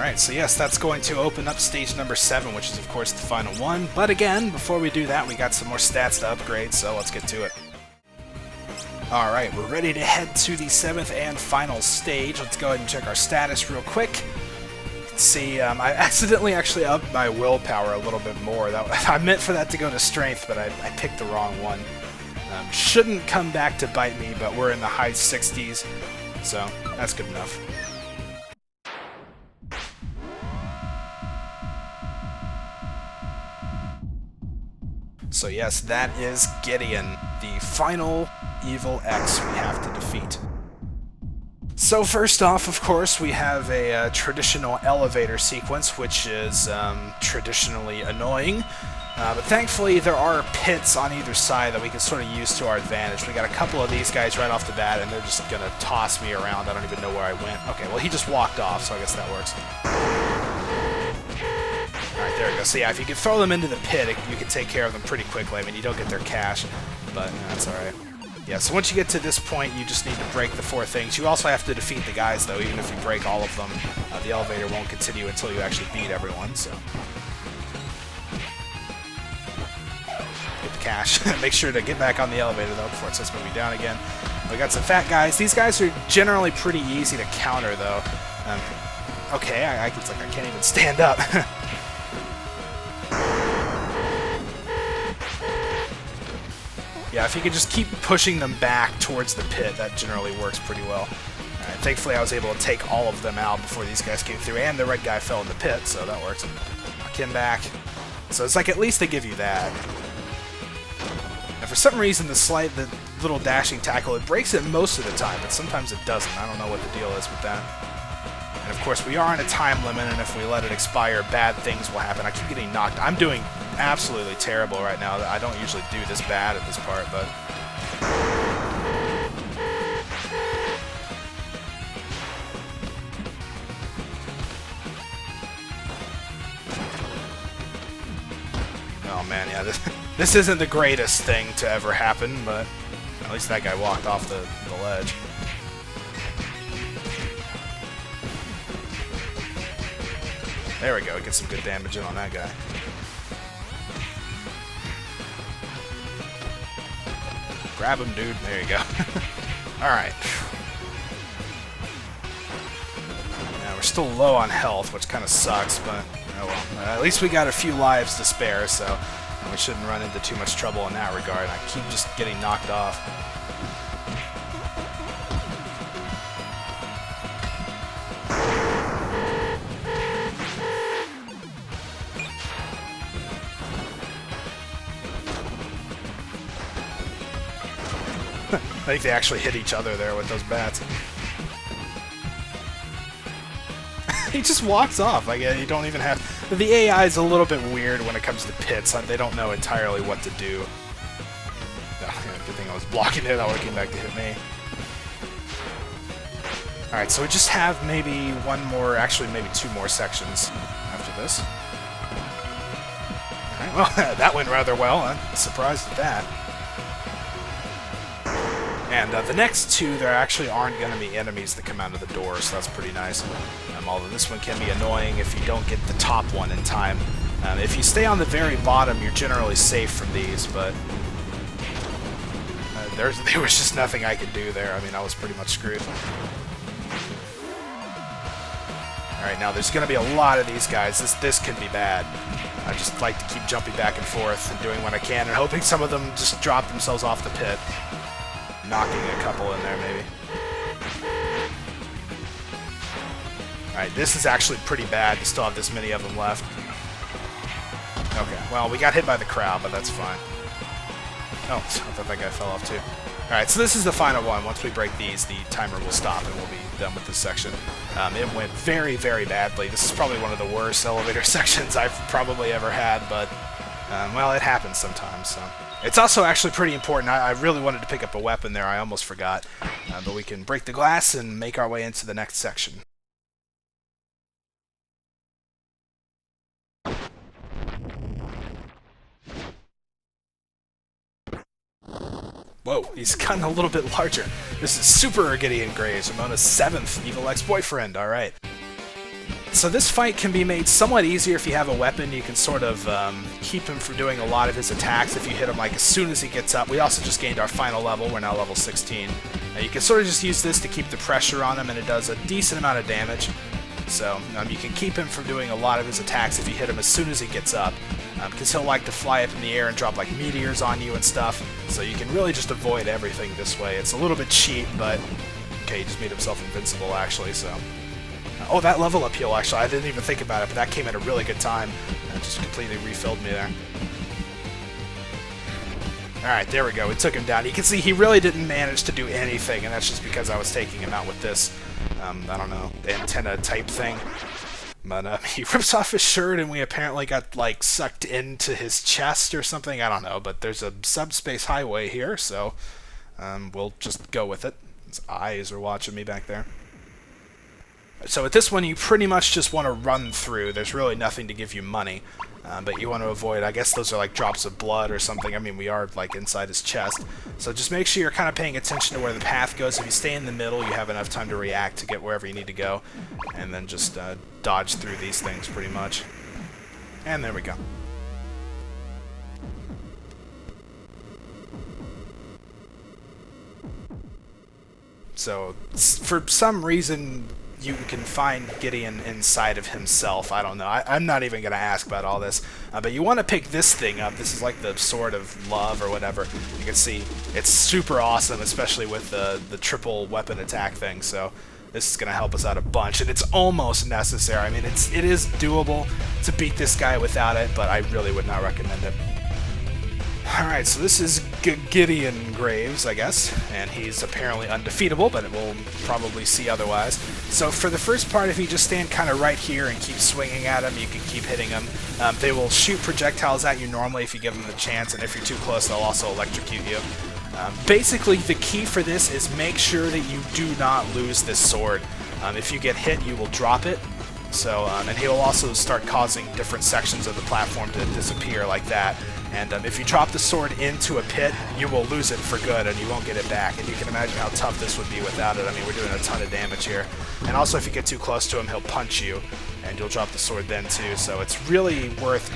Alright, so yes, that's going to open up stage number 7, which is of course the final one. But again, before we do that, we got some more stats to upgrade, so let's get to it. Alright, we're ready to head to the 7th and final stage. Let's go ahead and check our status real quick. See, I accidentally actually upped my willpower a little bit more. I meant for that to go to strength, but I picked the wrong one. Shouldn't come back to bite me, but we're in the high 60s, so that's good enough. So yes, that is Gideon, the final evil X we have to defeat. So first off, of course, we have a traditional elevator sequence, which is traditionally annoying. But thankfully, there are pits on either side that we can sort of use to our advantage. We got a couple of these guys right off the bat, and they're just going to toss me around. I don't even know where I went. Okay, well, he just walked off, so I guess that works. Alright, there we go. So yeah, if you can throw them into the pit, you can take care of them pretty quickly. I mean, you don't get their cash, but that's alright. Yeah, so once you get to this point, you just need to break the 4 things. You also have to defeat the guys, though. Even if you break all of them, the elevator won't continue until you actually beat everyone, so... Get the cash. Make sure to get back on the elevator, though, before it starts moving down again. We got some fat guys. These guys are generally pretty easy to counter, though. Okay, it's like I can't even stand up. Yeah, if you could just keep pushing them back towards the pit, that generally works pretty well. Alright, thankfully I was able to take all of them out before these guys came through, and the red guy fell in the pit, so that works. Knock him back. So it's like at least they give you that. And for some reason, the little dashing tackle, it breaks it most of the time, but sometimes it doesn't. I don't know what the deal is with that. And of course, we are on a time limit, and if we let it expire, bad things will happen. I keep getting knocked. I'm doing absolutely terrible right now. I don't usually do this bad at this part, but... Oh man, yeah, this isn't the greatest thing to ever happen, but at least that guy walked off the ledge. There we go, get some good damage in on that guy. Grab him, dude. There you go. Alright. Yeah, we're still low on health, which kind of sucks, but oh well. At least we got a few lives to spare, so we shouldn't run into too much trouble in that regard. I keep just getting knocked off. I think they actually hit each other there with those bats. He just walks off. Like, you don't even have... The AI is a little bit weird when it comes to pits. They don't know entirely what to do. Oh, yeah, good thing I was blocking it. That would have came back to hit me. Alright, so we just have maybe one more... Actually, maybe 2 more sections after this. Alright, well, that went rather well. I'm surprised at that. And the next 2, there actually aren't going to be enemies that come out of the door, so that's pretty nice. Although this one can be annoying if you don't get the top one in time. If you stay on the very bottom, you're generally safe from these, but there was just nothing I could do there. I mean, I was pretty much screwed. Alright, now there's going to be a lot of these guys. This can be bad. I just like to keep jumping back and forth and doing what I can, and hoping some of them just drop themselves off the pit. Knocking a couple in there, maybe. Alright, this is actually pretty bad to still have this many of them left. Okay, well, we got hit by the crowd, but that's fine. Oh, I thought that guy fell off too. Alright, so this is the final one. Once we break these, the timer will stop and we'll be done with this section. It went very, very badly. This is probably one of the worst elevator sections I've probably ever had, but, well, it happens sometimes, so... It's also actually pretty important. I really wanted to pick up a weapon there. I almost forgot. But we can break the glass and make our way into the next section. Whoa, he's gotten a little bit larger. This is Super Gideon Graves, Ramona's 7th evil ex-boyfriend. Alright. so this fight can be made somewhat easier if you have a weapon. You can sort of keep him from doing a lot of his attacks if you hit him like as soon as he gets up. We also just gained our final level. We're now level 16. You can sort of just use this to keep the pressure on him, and it does a decent amount of damage. So you can keep him from doing a lot of his attacks if you hit him as soon as he gets up, because he'll like to fly up in the air and drop like meteors on you and stuff. So you can really just avoid everything this way. It's a little bit cheap, but okay, he just made himself invincible actually. So oh, that level up heal actually, I didn't even think about it, but that came at a really good time. It just completely refilled me there. Alright, there we go. We took him down. You can see he really didn't manage to do anything, and that's just because I was taking him out with this, I don't know, antenna type thing. But he rips off his shirt, and we apparently got, like, sucked into his chest or something. I don't know, but there's a subspace highway here, so we'll just go with it. His eyes are watching me back there. So with this one, you pretty much just want to run through. There's really nothing to give you money. But you want to avoid, I guess those are like drops of blood or something. I mean, we are like inside his chest. So just make sure you're kind of paying attention to where the path goes. If you stay in the middle, you have enough time to react to get wherever you need to go. And then just dodge through these things pretty much. And there we go. So for some reason, you can find Gideon inside of himself. I don't know. I'm not even going to ask about all this. But you want to pick this thing up. This is like the Sword of Love or whatever. You can see it's super awesome, especially with the triple weapon attack thing. So this is going to help us out a bunch. And it's almost necessary. I mean, it is doable to beat this guy without it, but I really would not recommend it. Alright, so this is Gideon Graves, I guess, and he's apparently undefeatable, but we'll probably see otherwise. So for the first part, if you just stand kind of right here and keep swinging at him, you can keep hitting them. They will shoot projectiles at you normally if you give them the chance, and if you're too close, they'll also electrocute you. Basically, the key for this is make sure that you do not lose this sword. If you get hit, you will drop it. So, and he will also start causing different sections of the platform to disappear like that. And if you drop the sword into a pit, you will lose it for good, and you won't get it back. And you can imagine how tough this would be without it. I mean, we're doing a ton of damage here. And also, if you get too close to him, he'll punch you, and you'll drop the sword then too. So it's really worth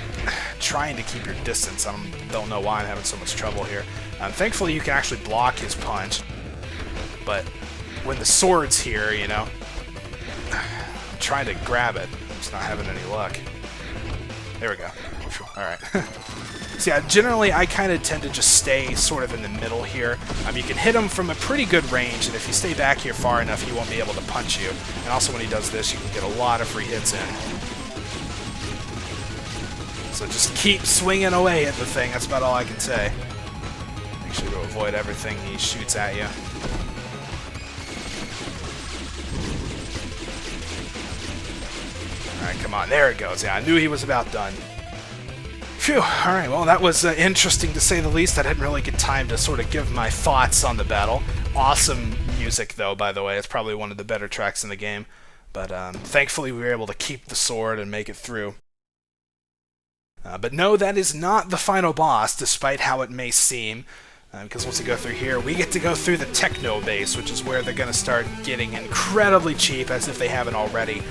trying to keep your distance. I don't know why I'm having so much trouble here. Thankfully, you can actually block his punch. But when the sword's here, you know, I'm trying to grab it. I'm just not having any luck. There we go. Alright. So yeah, generally I kind of tend to just stay sort of in the middle here. You can hit him from a pretty good range, and if you stay back here far enough, he won't be able to punch you. And also when he does this, you can get a lot of free hits in. So just keep swinging away at the thing, that's about all I can say. Make sure to avoid everything he shoots at you. Alright, come on, there it goes. Yeah, I knew he was about done. Phew, alright, well that was interesting to say the least. I didn't really get time to sort of give my thoughts on the battle. Awesome music though, by the way. It's probably one of the better tracks in the game. But thankfully we were able to keep the sword and make it through. But no, that is not the final boss, despite how it may seem. Because once we go through here, we get to go through the Techno base, which is where they're going to start getting incredibly cheap, as if they haven't already.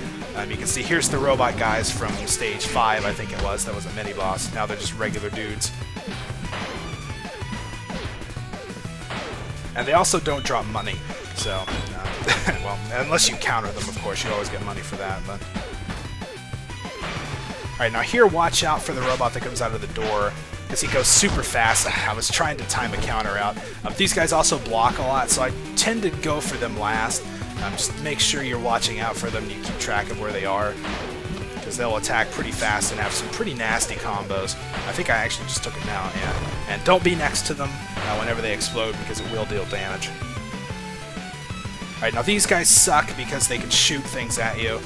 You can see here's the robot guys from stage 5, I think it was. That was a mini-boss. Now they're just regular dudes. And they also don't drop money. So, well, unless you counter them, of course. You always get money for that. But alright, now here, watch out for the robot that comes out of the door, because he goes super fast. I was trying to time a counter out. These guys also block a lot, so I tend to go for them last. Just make sure you're watching out for them and you keep track of where they are, because they'll attack pretty fast and have some pretty nasty combos. I think I actually just took it now, yeah. And don't be next to them whenever they explode, because it will deal damage. Alright, now these guys suck because they can shoot things at you.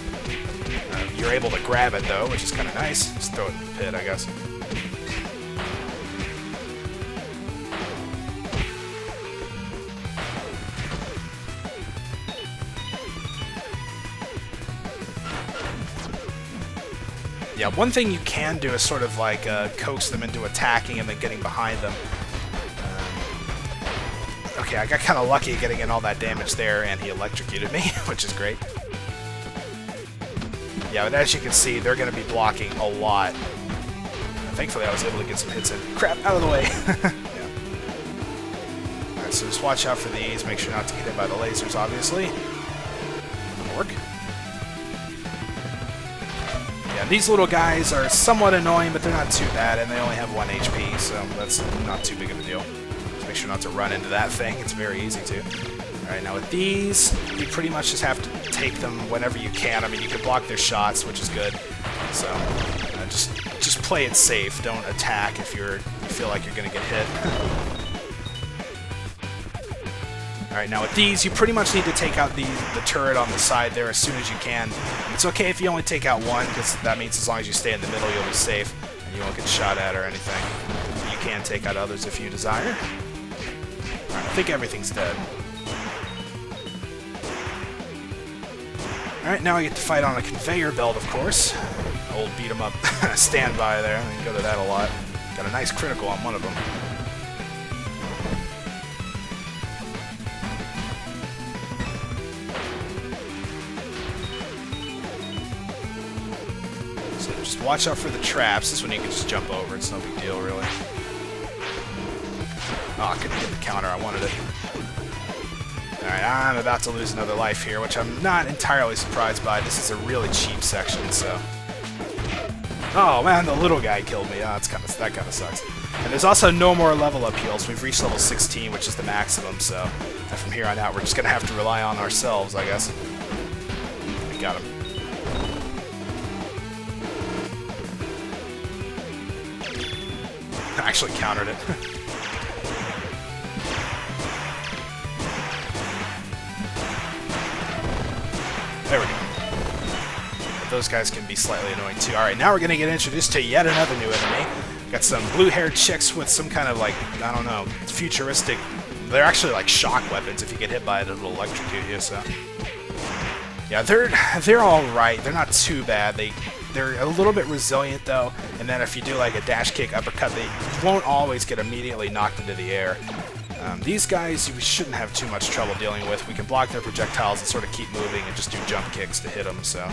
You're able to grab it though, which is kind of nice. Just throw it in the pit, I guess. Yeah, one thing you can do is sort of like coax them into attacking and then getting behind them. Okay, I got kind of lucky getting in all that damage there, and he electrocuted me, which is great. Yeah, but as you can see, they're going to be blocking a lot. Thankfully, I was able to get some hits in. Crap, out of the way! Yeah. Alright, so just watch out for these. Make sure not to get hit by the lasers, obviously. That'll work. Yeah, these little guys are somewhat annoying, but they're not too bad, and they only have 1 HP, so that's not too big of a deal. Just make sure not to run into that thing. It's very easy to. Alright, now with these, you pretty much just have to take them whenever you can. I mean, you can block their shots, which is good. So, just play it safe. Don't attack if you feel like you're going to get hit. Alright, now with these, you pretty much need to take out the turret on the side there as soon as you can. It's okay if you only take out one, because that means as long as you stay in the middle, you'll be safe, and you won't get shot at or anything. You can take out others if you desire. Alright, I think everything's dead. Alright, now I get to fight on a conveyor belt, of course. Old beat-em-up standby there. I can go to that a lot. Got a nice critical on one of them. So just watch out for the traps. This one you can just jump over. It's no big deal, really. Oh, I couldn't get the counter. I wanted it. Alright, I'm about to lose another life here, which I'm not entirely surprised by. This is a really cheap section, so... Oh man, the little guy killed me. Oh, that kind of sucks. And there's also no more level up heals. We've reached level 16, which is the maximum, so from here on out we're just going to have to rely on ourselves, I guess. We got him. I actually countered it. There we go. But those guys can be slightly annoying too. Alright, now we're going to get introduced to yet another new enemy. Got some blue-haired chicks with some kind of, like, I don't know, futuristic... They're actually like shock weapons. If you get hit by it, it'll electrocute you, so... Yeah, they're alright. They're not too bad. They're a little bit resilient, though, and then if you do, like, a dash kick uppercut, they won't always get immediately knocked into the air. These guys we shouldn't have too much trouble dealing with. We can block their projectiles and sort of keep moving and just do jump kicks to hit them, so...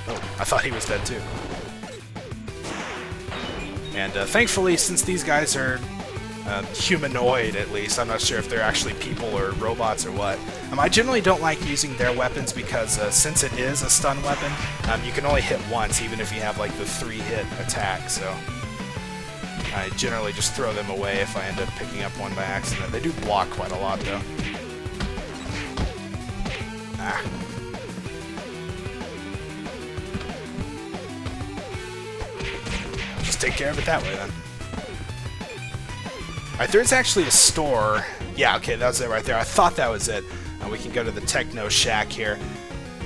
Oh, I thought he was dead too. And thankfully, since these guys are humanoid, at least, I'm not sure if they're actually people or robots or what. I generally don't like using their weapons because since it is a stun weapon, you can only hit once, even if you have like the 3-hit attack, so... I generally just throw them away if I end up picking up one by accident. They do block quite a lot, though. Ah. I'll just take care of it that way, then. Alright, there's actually a store. Yeah, okay, that was it right there. I thought that was it. We can go to the Techno Shack here,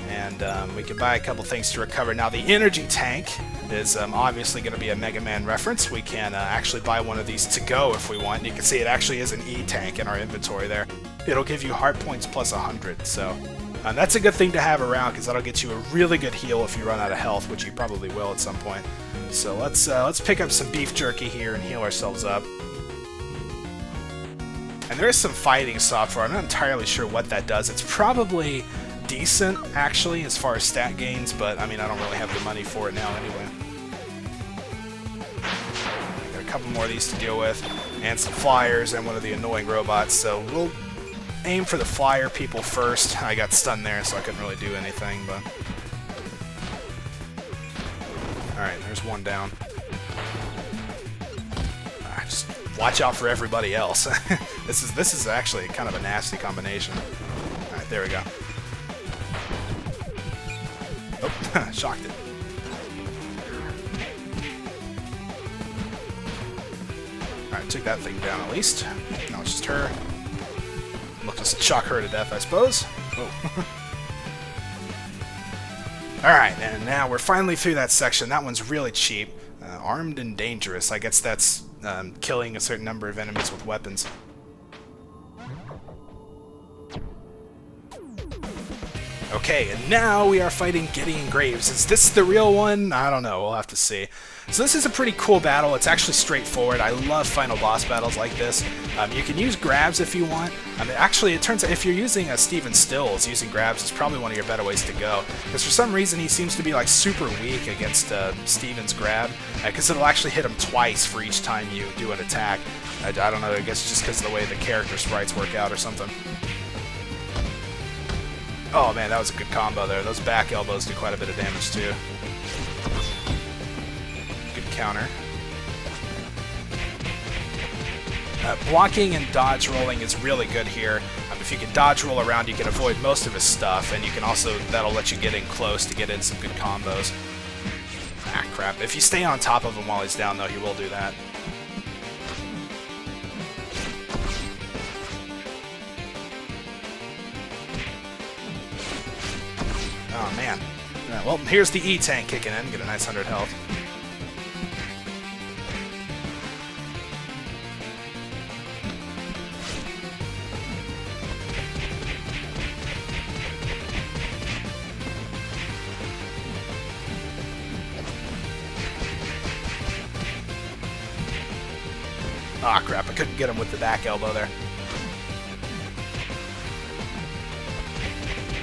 and we can buy a couple things to recover. Now, the energy tank is obviously going to be a Mega Man reference. We can actually buy one of these to go if we want. You can see it actually is an E-tank in our inventory there. It'll give you heart points plus 100, so that's a good thing to have around because that'll get you a really good heal if you run out of health, which you probably will at some point. So let's pick up some beef jerky here and heal ourselves up. And there is some fighting software. I'm not entirely sure what that does. It's probably decent, actually, as far as stat gains, but I mean, I don't really have the money for it now anyway. Got a couple more of these to deal with, and some flyers, and one of the annoying robots, so we'll aim for the flyer people first. I got stunned there, so I couldn't really do anything, but... Alright, there's one down. Just watch out for everybody else. This is actually kind of a nasty combination. Alright, there we go. Oh, shocked it. Alright, took that thing down at least. Now it's just her. We'll just shock her to death, I suppose. Oh. Alright, and now we're finally through that section. That one's really cheap. Armed and dangerous. I guess that's killing a certain number of enemies with weapons. Okay, and now we are fighting Gideon Graves. Is this the real one? I don't know. We'll have to see. So this is a pretty cool battle. It's actually straightforward. I love final boss battles like this. You can use grabs if you want. Actually, it turns out if you're using Steven Stills, using grabs is probably one of your better ways to go. Because for some reason he seems to be like super weak against Steven's grab. Because it'll actually hit him twice for each time you do an attack. I don't know. I guess just because of the way the character sprites work out or something. Oh man, that was a good combo there. Those back elbows do quite a bit of damage too. Good counter. Blocking and dodge rolling is really good here. If you can dodge roll around, you can avoid most of his stuff, and you can also, that'll let you get in close to get in some good combos. Ah, crap. If you stay on top of him while he's down, though, he will do that. Oh, man. Well, here's the E-Tank kicking in. Get a nice 100 health. Ah, crap. I couldn't get him with the back elbow there.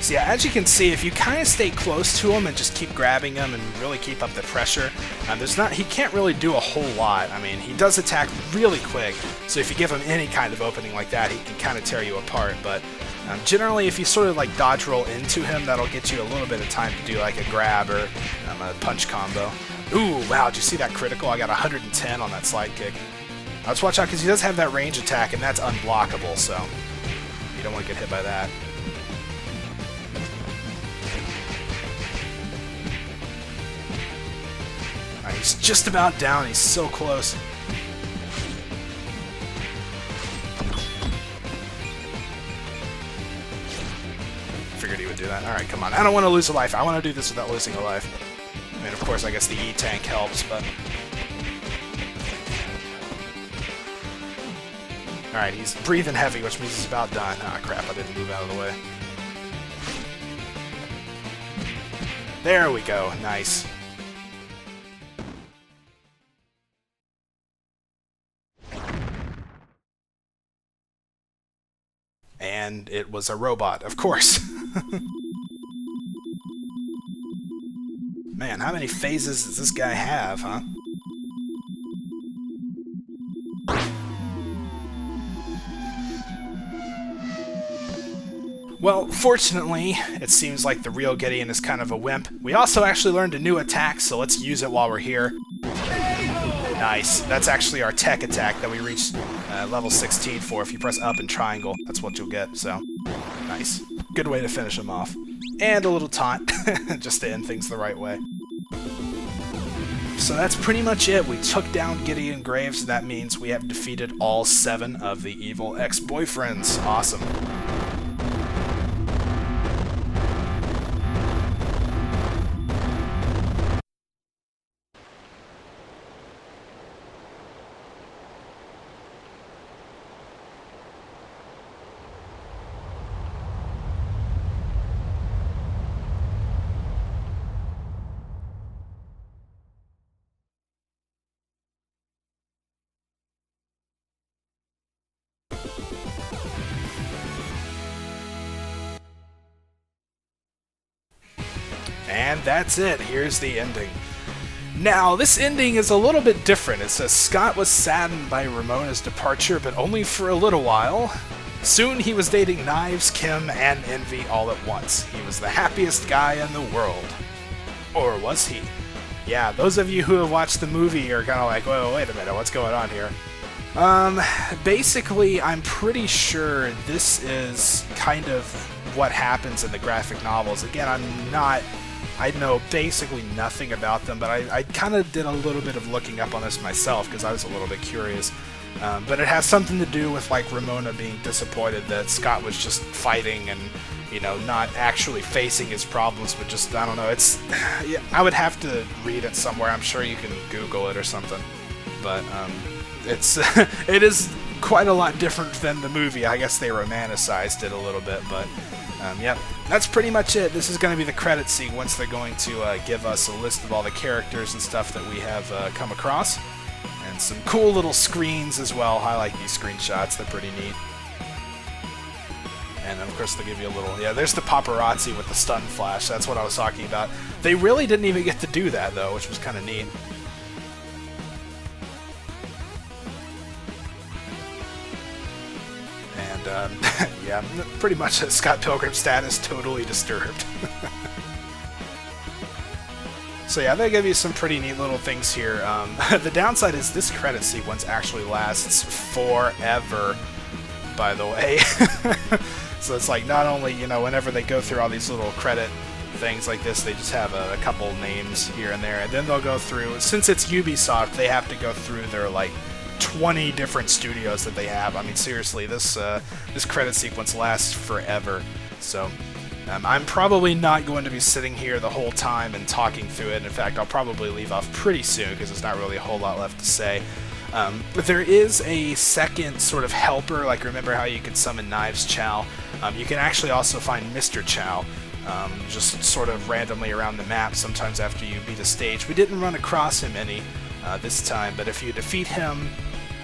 So yeah, as you can see, if you kind of stay close to him and just keep grabbing him and really keep up the pressure, he can't really do a whole lot. I mean, he does attack really quick, so if you give him any kind of opening like that, he can kind of tear you apart. But generally, if you sort of like dodge roll into him, that'll get you a little bit of time to do like a grab or a punch combo. Ooh, wow, did you see that critical? I got 110 on that slide kick. Let's watch out, because he does have that range attack, and that's unblockable, so you don't want to get hit by that. Alright, he's just about down. He's so close. Figured he would do that. Alright, come on. I don't want to lose a life. I want to do this without losing a life. I mean, of course, I guess the E-Tank helps, but... Alright, he's breathing heavy, which means he's about done. Ah, crap, I didn't move out of the way. There we go. Nice. And it was a robot, of course. Man, how many phases does this guy have, huh? Well, fortunately, it seems like the real Gideon is kind of a wimp. We also actually learned a new attack, so let's use it while we're here. Nice. That's actually our tech attack that we reached level 16 for. If you press up and triangle, that's what you'll get, so nice. Good way to finish him off. And a little taunt, just to end things the right way. So that's pretty much it. We took down Gideon Graves. That means we have defeated all 7 of the evil ex-boyfriends. Awesome. And that's it. Here's the ending. Now, this ending is a little bit different. It says Scott was saddened by Ramona's departure, but only for a little while. Soon he was dating Knives, Kim, and Envy all at once. He was the happiest guy in the world. Or was he? Yeah, those of you who have watched the movie are kind of like, whoa, wait a minute, what's going on here? Basically, I'm pretty sure this is kind of what happens in the graphic novels. Again, I know basically nothing about them, but I kind of did a little bit of looking up on this myself because I was a little bit curious. But it has something to do with like Ramona being disappointed that Scott was just fighting and, you know, not actually facing his problems, but just, I don't know, it's, yeah, I would have to read it somewhere. I'm sure you can Google it or something. But it's, it is quite a lot different than the movie. I guess they romanticized it a little bit, but yep, that's pretty much it. This is going to be the credit sequence. They're going to give us a list of all the characters and stuff that we have come across, and some cool little screens as well. I like these screenshots. They're pretty neat. And then, of course, they'll give you a little... Yeah, there's the paparazzi with the stun flash. That's what I was talking about. They really didn't even get to do that, though, which was kind of neat. And, yeah, pretty much a Scott Pilgrim status, totally disturbed. So yeah, they give you some pretty neat little things here. The downside is this credit sequence actually lasts forever, by the way. So it's like, not only, you know, whenever they go through all these little credit things like this, they just have a couple names here and there, and then they'll go through, since it's Ubisoft, they have to go through their, like, 20 different studios that they have. I mean, seriously, this credit sequence lasts forever. So I'm probably not going to be sitting here the whole time and talking through it. In fact, I'll probably leave off pretty soon because there's not really a whole lot left to say. But there is a second sort of helper, like remember how you could summon Knives Chow? You can actually also find Mr. Chow, just sort of randomly around the map sometimes after you beat a stage. We didn't run across him any this time, but if you defeat him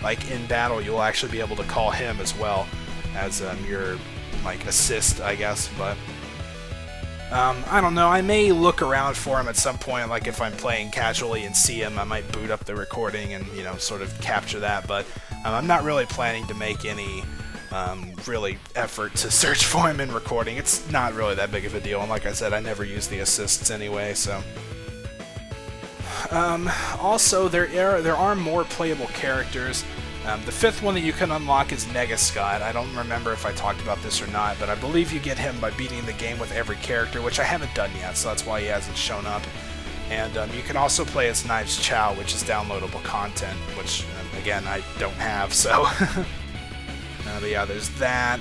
like in battle, you'll actually be able to call him as well as your like assist, I guess. But I don't know, I may look around for him at some point, like if I'm playing casually and see him, I might boot up the recording and, you know, sort of capture that, but I'm not really planning to make any really effort to search for him in recording. It's not really that big of a deal, and like I said, I never use the assists anyway, so... Also, there are more playable characters. The fifth one that you can unlock is Nega Scott. I don't remember if I talked about this or not, but I believe you get him by beating the game with every character, which I haven't done yet, so that's why he hasn't shown up. And you can also play as Knives Chow, which is downloadable content, which, again, I don't have, so... But yeah, there's that.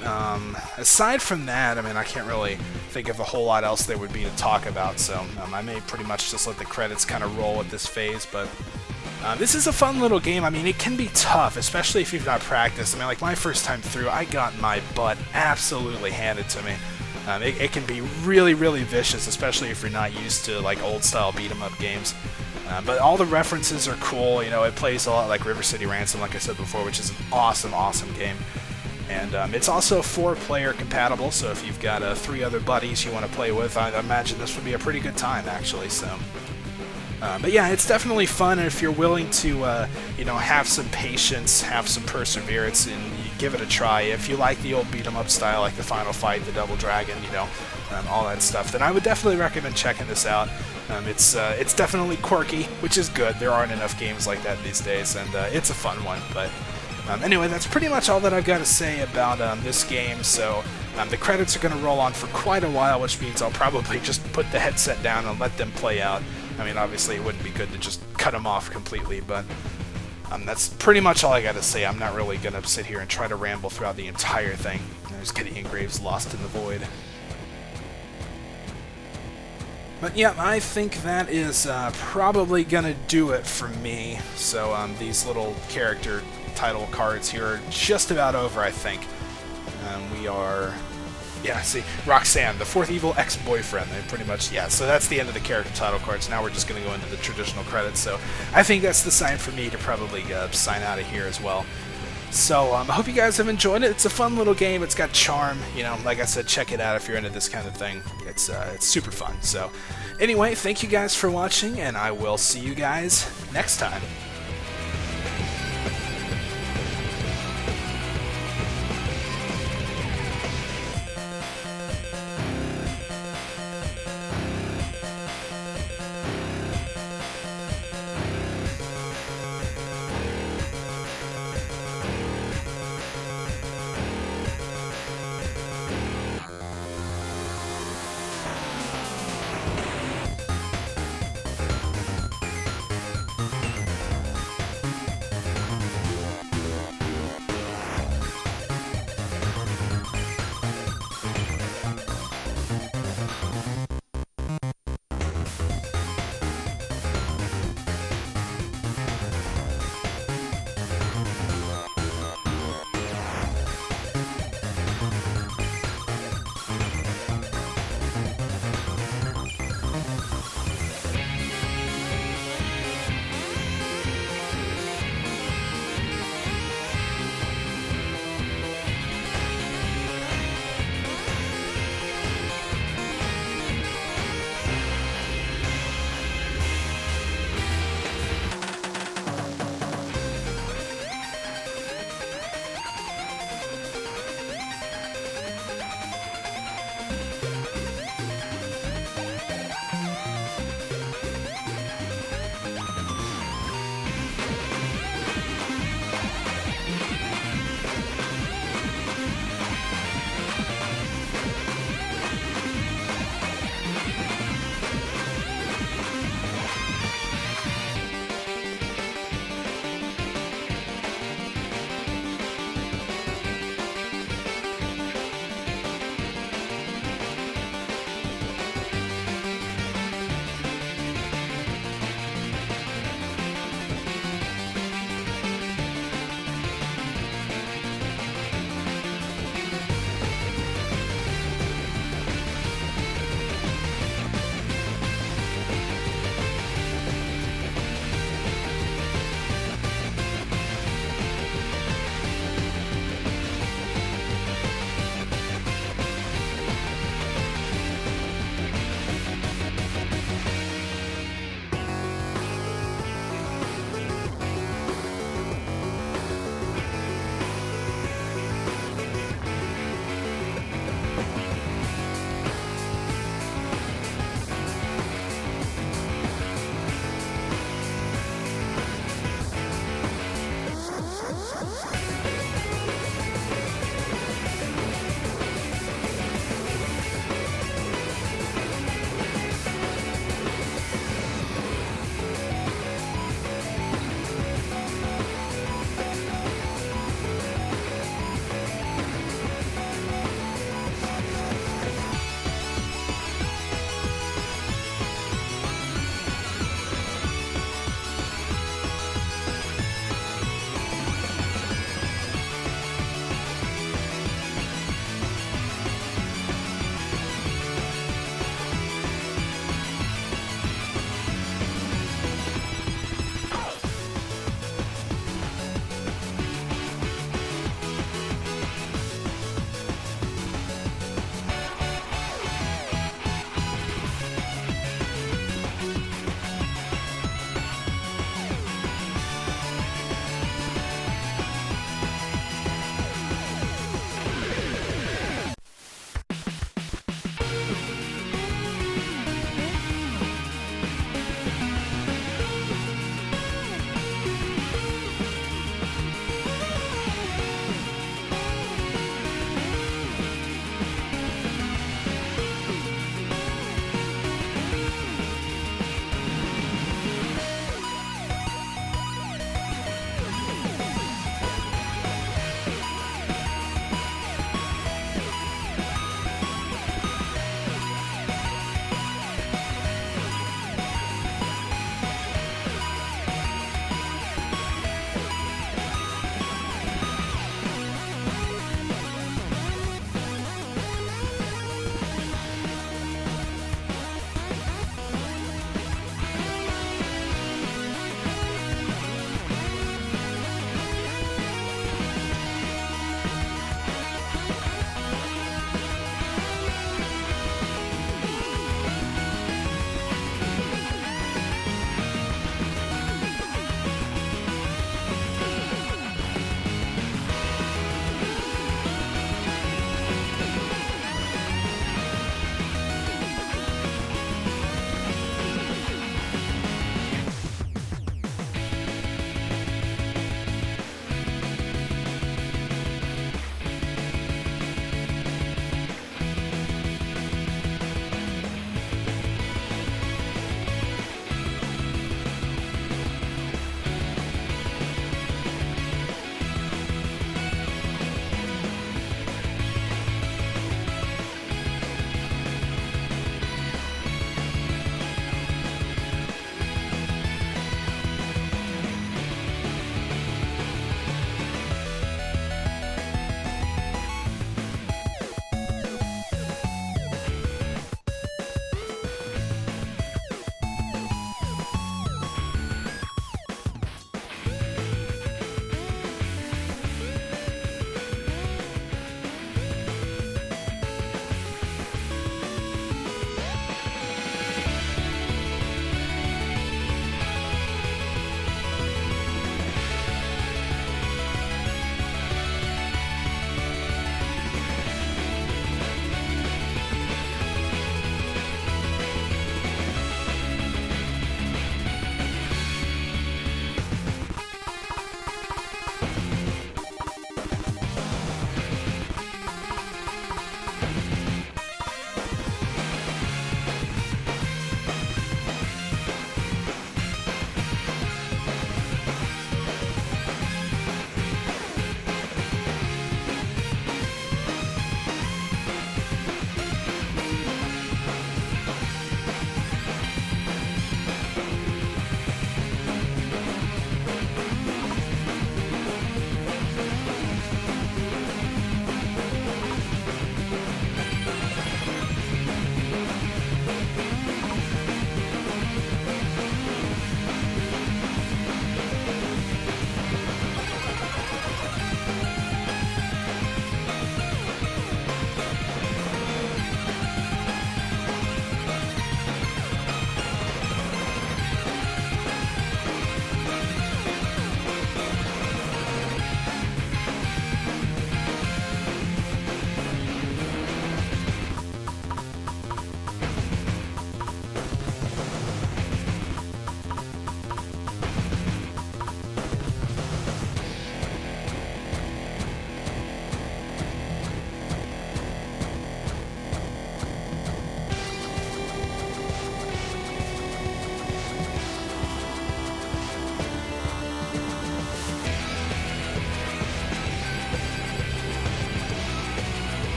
Aside from that, I mean, I can't really think of a whole lot else there would be to talk about, so I may pretty much just let the credits kind of roll at this phase, but this is a fun little game. I mean, it can be tough, especially if you've not practiced. I mean, like, my first time through, I got my butt absolutely handed to me. It can be really, really vicious, especially if you're not used to, like, old-style beat-em-up games. But all the references are cool. You know, it plays a lot like River City Ransom, like I said before, which is an awesome, awesome game. And it's also 4-player compatible, so if you've got 3 other buddies you want to play with, I imagine this would be a pretty good time, actually. So, but yeah, it's definitely fun, and if you're willing to, you know, have some patience, have some perseverance, and you give it a try. If you like the old beat-em-up style, like the Final Fight, the Double Dragon, you know, all that stuff, then I would definitely recommend checking this out. It's definitely quirky, which is good. There aren't enough games like that these days, and it's a fun one, but... anyway, that's pretty much all that I've got to say about this game, so the credits are going to roll on for quite a while, which means I'll probably just put the headset down and let them play out. I mean, obviously it wouldn't be good to just cut them off completely, but that's pretty much all I got to say. I'm not really going to sit here and try to ramble throughout the entire thing. There's Gideon Graves lost in the void. But yeah, I think that is probably going to do it for me. So these little character title cards here are just about over, I think. We are... Yeah, see, Roxanne, the fourth evil ex-boyfriend. They pretty much... Yeah, so that's the end of the character title cards. Now we're just going to go into the traditional credits. So I think that's the sign for me to probably sign out of here as well. So I hope you guys have enjoyed it. It's a fun little game. It's got charm. You know, like I said, check it out if you're into this kind of thing. It's super fun. So anyway, thank you guys for watching, and I will see you guys next time.